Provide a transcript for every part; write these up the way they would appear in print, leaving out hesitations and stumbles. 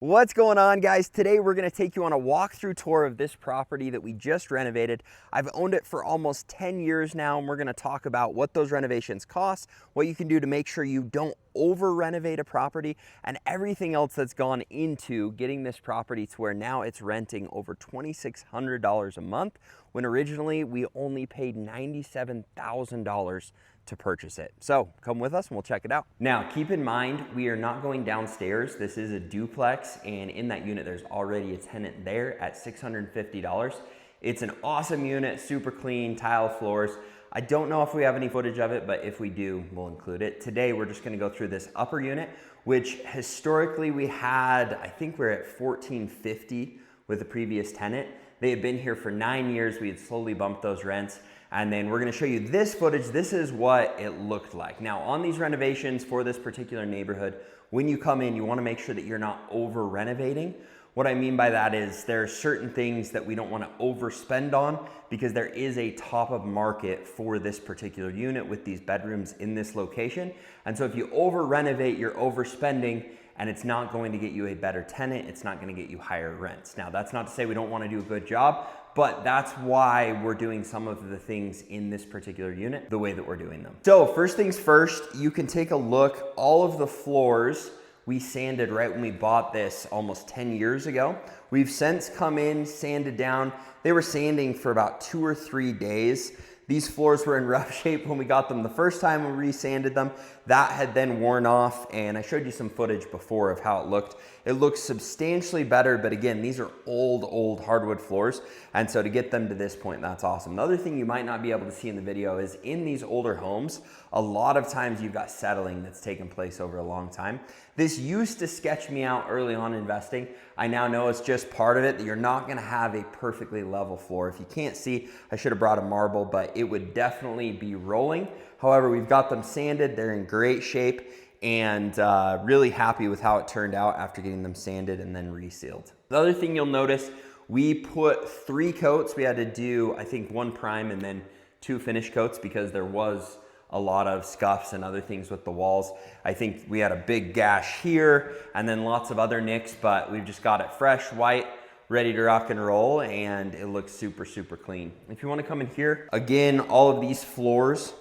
What's going on, guys? Today we're going to take you on a walkthrough tour of this property that we just renovated. I've owned it for almost 10 years now, and we're going to talk about what those renovations cost, what you can do to make sure you don't over-renovate a property, and everything else that's gone into getting this property to where now it's renting over $2,600 a month, when originally we only paid $97,000 to purchase it. So come with us and we'll check it out. Now, keep in mind, we are not going downstairs. This is a duplex, and in that unit, there's already a tenant there at $650. It's an awesome unit, super clean, tile floors. I don't know if we have any footage of it, but if we do, we'll include it. Today, we're just gonna go through this upper unit, which historically we had, I think we're at $1,450 with the previous tenant. They had been here for 9 years. We had slowly bumped those rents. And then we're gonna show you this footage. This is what it looked like. Now, on these renovations for this particular neighborhood, when you come in, you wanna make sure that you're not over renovating. What I mean by that is there are certain things that we don't wanna overspend on because there is a top of market for this particular unit with these bedrooms in this location. And so if you over renovate, you're overspending, and it's not going to get you a better tenant. It's not gonna get you higher rents. Now, that's not to say we don't wanna do a good job, but that's why we're doing some of the things in this particular unit the way that we're doing them. So first things first, you can take a look. All of the floors we sanded right when we bought this almost 10 years ago. We've since come in, sanded down. They were sanding for about 2 or 3 days. These floors were in rough shape when we got them the first time we resanded them. That had then worn off, and I showed you some footage before of how it looked. It looks substantially better, but again, these are old hardwood floors, and so to get them to this point, that's awesome. The other thing you might not be able to see in the video is in these older homes, a lot of times you've got settling that's taken place over a long time. This used to sketch me out early on investing. I now know it's just part of it, that you're not gonna have a perfectly level floor. If you can't see, I should have brought a marble, but it would definitely be rolling. However, we've got them sanded, they're in great shape, and really happy with how it turned out after getting them sanded and then resealed. The other thing you'll notice, we put 3 coats. We had to do, I think, 1 prime and then 2 finish coats because there was a lot of scuffs and other things with the walls. I think we had a big gash here and then lots of other nicks, but we've just got it fresh, white, ready to rock and roll, and it looks super clean. If you wanna come in here, again, all of these floors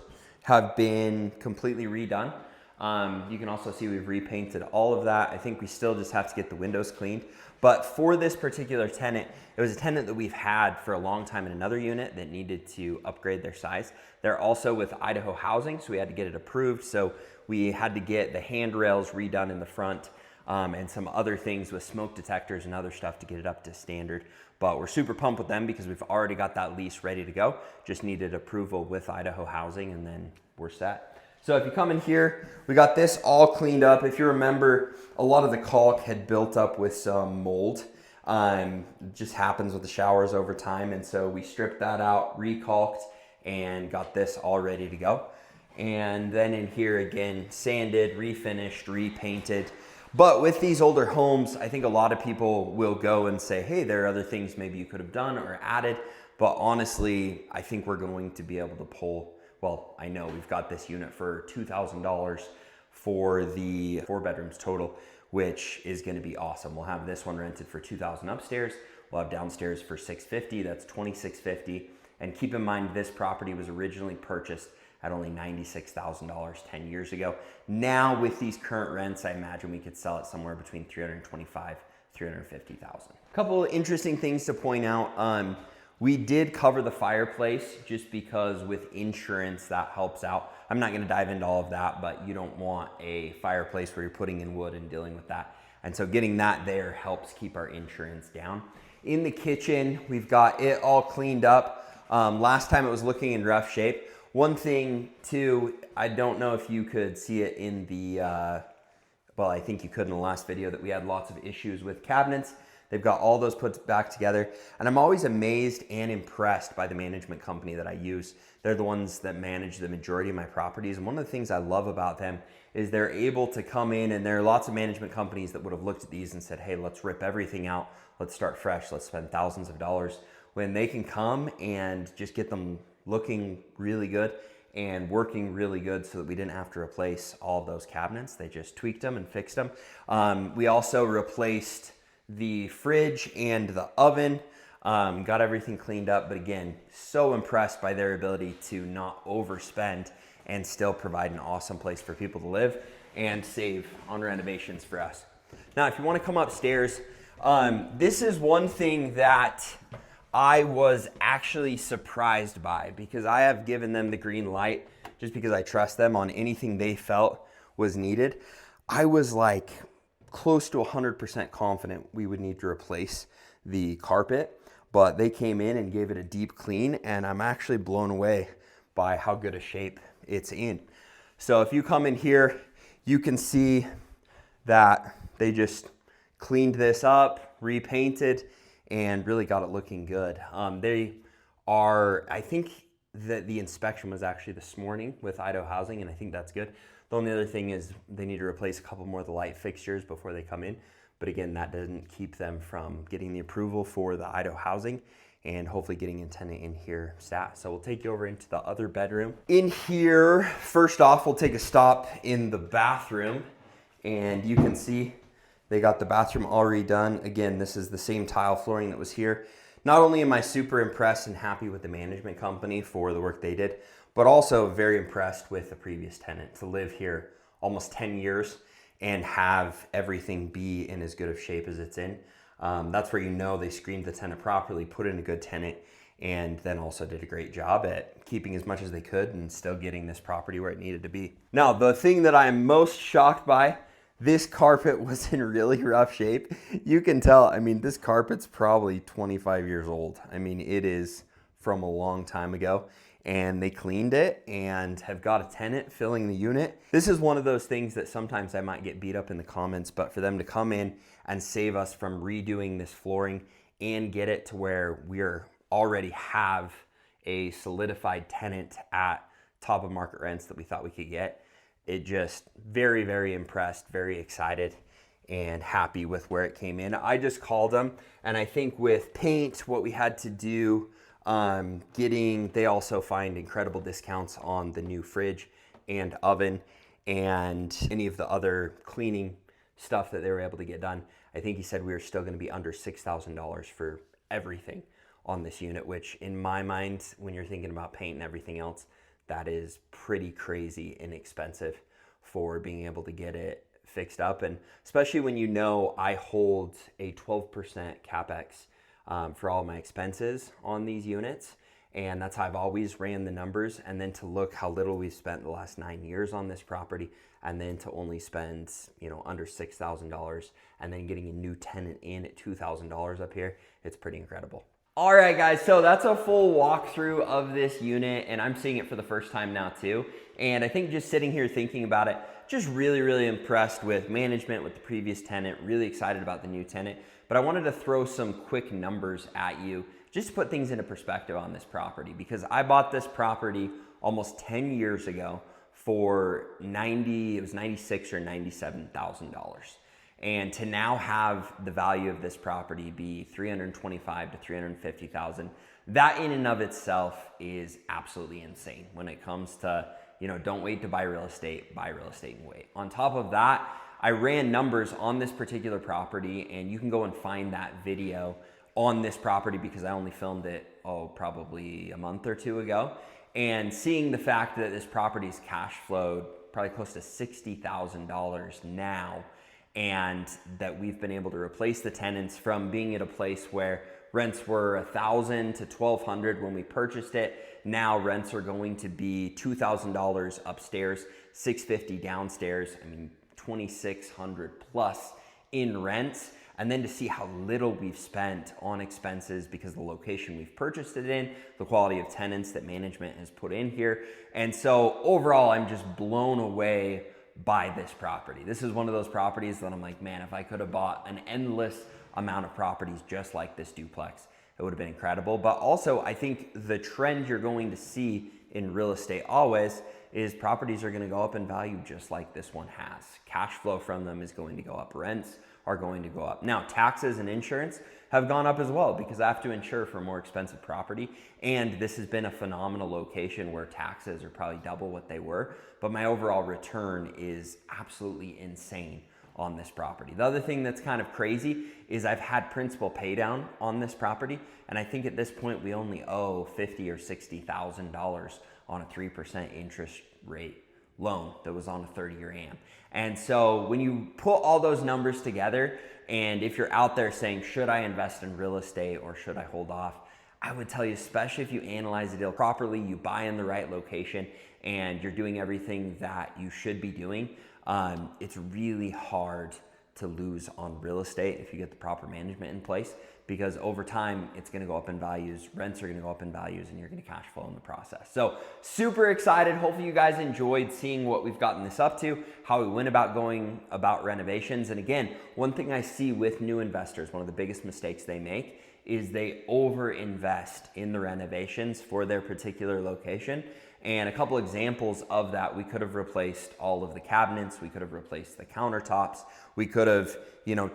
have been completely redone. You can also see we've repainted all of that. I think we still just have to get the windows cleaned. But for this particular tenant, it was a tenant that we've had for a long time in another unit that needed to upgrade their size. They're also with Idaho Housing, so we had to get it approved. So we had to get the handrails redone in the front and some other things with smoke detectors and other stuff to get it up to standard. But we're super pumped with them because we've already got that lease ready to go. Just needed approval with Idaho Housing, and then we're set. So if you come in here, we got this all cleaned up. If you remember, a lot of the caulk had built up with some mold. It just happens with the showers over time. And so we stripped that out, re-caulked, and got this all ready to go. And then in here again, sanded, refinished, repainted. But with these older homes, I think a lot of people will go and say, hey, there are other things maybe you could have done or added. But honestly, I think we're going to be able to pull, well, I know we've got this unit for $2,000 for the 4 bedrooms total, which is gonna be awesome. We'll have this one rented for $2,000 upstairs. We'll have downstairs for $650, that's $2,650. And keep in mind, this property was originally purchased at only $96,000 10 years ago. Now with these current rents, I imagine we could sell it somewhere between $325,000, $350,000. A couple of interesting things to point out. We did cover the fireplace just because with insurance that helps out. I'm not gonna dive into all of that, but you don't want a fireplace where you're putting in wood and dealing with that. And so getting that there helps keep our insurance down. In the kitchen, we've got it all cleaned up. Last time it was looking in rough shape. One thing too, I don't know if you could see it in the, well, I think you could in the last video, that we had lots of issues with cabinets. They've got all those put back together. And I'm always amazed and impressed by the management company that I use. They're the ones that manage the majority of my properties. And one of the things I love about them is they're able to come in, and there are lots of management companies that would have looked at these and said, hey, let's rip everything out. Let's start fresh. Let's spend thousands of dollars. When they can come and just get them looking really good and working really good so that we didn't have to replace all of those cabinets. They just tweaked them and fixed them. We also replaced the fridge and the oven, got everything cleaned up, but again, so impressed by their ability to not overspend and still provide an awesome place for people to live and save on renovations for us. Now, if you want to come upstairs, this is one thing that I was actually surprised by, because I have given them the green light just because I trust them on anything they felt was needed. I was like close to 100% confident we would need to replace the carpet, but they came in and gave it a deep clean, and I'm actually blown away by how good a shape it's in. So if you come in here, you can see that they just cleaned this up, repainted, and really got it looking good. I think that the inspection was actually this morning with Idaho Housing, and I think that's good. The only other thing is they need to replace a couple more of the light fixtures before they come in. But again, that doesn't keep them from getting the approval for the Idaho Housing and hopefully getting a tenant in here stat. So we'll take you over into the other bedroom. In here, first off, we'll take a stop in the bathroom, and you can see they got the bathroom already done. Again, this is the same tile flooring that was here. Not only am I super impressed and happy with the management company for the work they did, but also very impressed with the previous tenant to live here almost 10 years and have everything be in as good of shape as it's in. That's where you know they screened the tenant properly, put in a good tenant, and then also did a great job at keeping as much as they could and still getting this property where it needed to be. Now, the thing that I am most shocked by, this carpet was in really rough shape. You can tell, I mean, this carpet's probably 25 years old. I mean, it is from a long time ago, and they cleaned it and have got a tenant filling the unit. This is one of those things that sometimes I might get beat up in the comments, but for them to come in and save us from redoing this flooring and get it to where we're already have a solidified tenant at top of market rents that we thought we could get. It just very, very impressed, very excited and happy with where it came in. I just called them, and I think with paint, what we had to do, they also find incredible discounts on the new fridge and oven and any of the other cleaning stuff that they were able to get done. I think he said we were still going to be under $6,000 for everything on this unit, which in my mind, when you're thinking about paint and everything else, that is pretty crazy inexpensive for being able to get it fixed up. And especially when you know I hold a 12% CapEx for all my expenses on these units. And that's how I've always ran the numbers. And then to look how little we've spent the last 9 years on this property, and then to only spend, under $6,000, and then getting a new tenant in at $2,000 up here, it's pretty incredible. All right, guys, so that's a full walkthrough of this unit, and I'm seeing it for the first time now too. And I think just sitting here thinking about it, just really, really impressed with management, with the previous tenant, really excited about the new tenant. But I wanted to throw some quick numbers at you just to put things into perspective on this property, because I bought this property almost 10 years ago for $96,000 or $97,000. And to now have the value of this property be $325,000 to $350,000, that in and of itself is absolutely insane when it comes to, don't wait to buy real estate and wait. On top of that, I ran numbers on this particular property, and you can go and find that video on this property because I only filmed it, probably a month or two ago. And seeing the fact that this property's cash flowed probably close to $60,000 now, and that we've been able to replace the tenants from being at a place where rents were $1,000 to $1,200 when we purchased it. Now rents are going to be $2,000 upstairs, $650 downstairs. I mean, $2,600 plus in rents. And then to see how little we've spent on expenses because of the location we've purchased it in, the quality of tenants that management has put in here. And so overall, I'm just blown away by this property. This is one of those properties that I'm like, man, if I could have bought an endless amount of properties just like this duplex, it would have been incredible. But also, I think the trend you're going to see in real estate always is properties are going to go up in value just like this one has. Cash flow from them is going to go up. Rents are going to go up. Now, taxes and insurance have gone up as well because I have to insure for a more expensive property. And this has been a phenomenal location where taxes are probably double what they were, but my overall return is absolutely insane on this property. The other thing that's kind of crazy is I've had principal pay down on this property, and I think at this point we only owe $50,000 or $60,000 on a 3% interest rate loan that was on a 30-year AM. And so when you put all those numbers together, and if you're out there saying, should I invest in real estate or should I hold off? I would tell you, especially if you analyze the deal properly, you buy in the right location, and you're doing everything that you should be doing, it's really hard to lose on real estate if you get the proper management in place, because over time it's going to go up in values, rents are going to go up in values, and you're going to cash flow in the process. So super excited. Hopefully you guys enjoyed seeing what we've gotten this up to, how we went about going about renovations. And again, one thing I see with new investors, one of the biggest mistakes they make is they over-invest in the renovations for their particular location. And a couple examples of that, we could have replaced all of the cabinets, we could have replaced the countertops, we could have,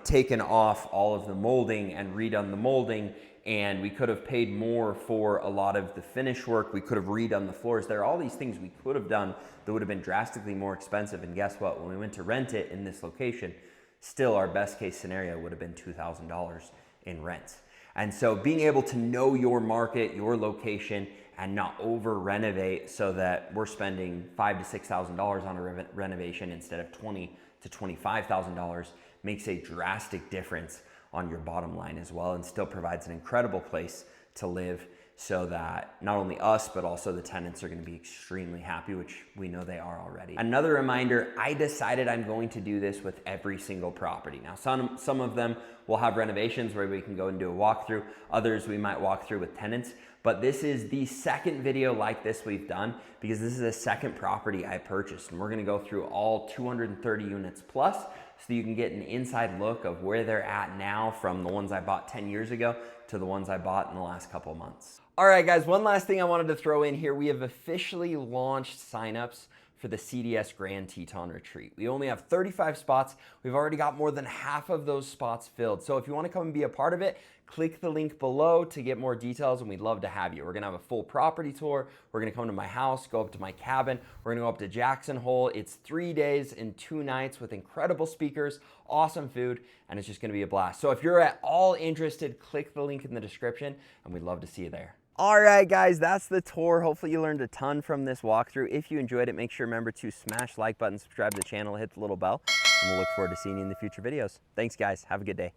taken off all of the molding and redone the molding, and we could have paid more for a lot of the finish work, we could have redone the floors. There are all these things we could have done that would have been drastically more expensive, and guess what? When we went to rent it in this location, still our best case scenario would have been $2,000 in rent. And so being able to know your market, your location, and not over renovate so that we're spending $5,000 to $6,000 on a renovation instead of $20,000 to $25,000 makes a drastic difference on your bottom line as well, and still provides an incredible place to live, so that not only us, but also the tenants are going to be extremely happy, which we know they are already. Another reminder, I decided I'm going to do this with every single property. Now, some of them will have renovations where we can go and do a walkthrough. Others we might walk through with tenants. But this is the second video like this we've done, because this is the second property I purchased. And we're going to go through all 230 units plus, so you can get an inside look of where they're at now, from the ones I bought 10 years ago to the ones I bought in the last couple of months. All right, guys, one last thing I wanted to throw in here. We have officially launched signups for the CDS Grand Teton Retreat. We only have 35 spots. We've already got more than half of those spots filled. So if you want to come and be a part of it, click the link below to get more details, and we'd love to have you. We're gonna have a full property tour. We're gonna come to my house, go up to my cabin. We're gonna go up to Jackson Hole. It's 3 days and 2 nights with incredible speakers, awesome food, and it's just gonna be a blast. So if you're at all interested, click the link in the description, and we'd love to see you there. All right, guys, that's the tour. Hopefully you learned a ton from this walkthrough. If you enjoyed it, make sure, remember to smash like button, subscribe to the channel, hit the little bell, and we'll look forward to seeing you in the future videos. Thanks, guys. Have a good day.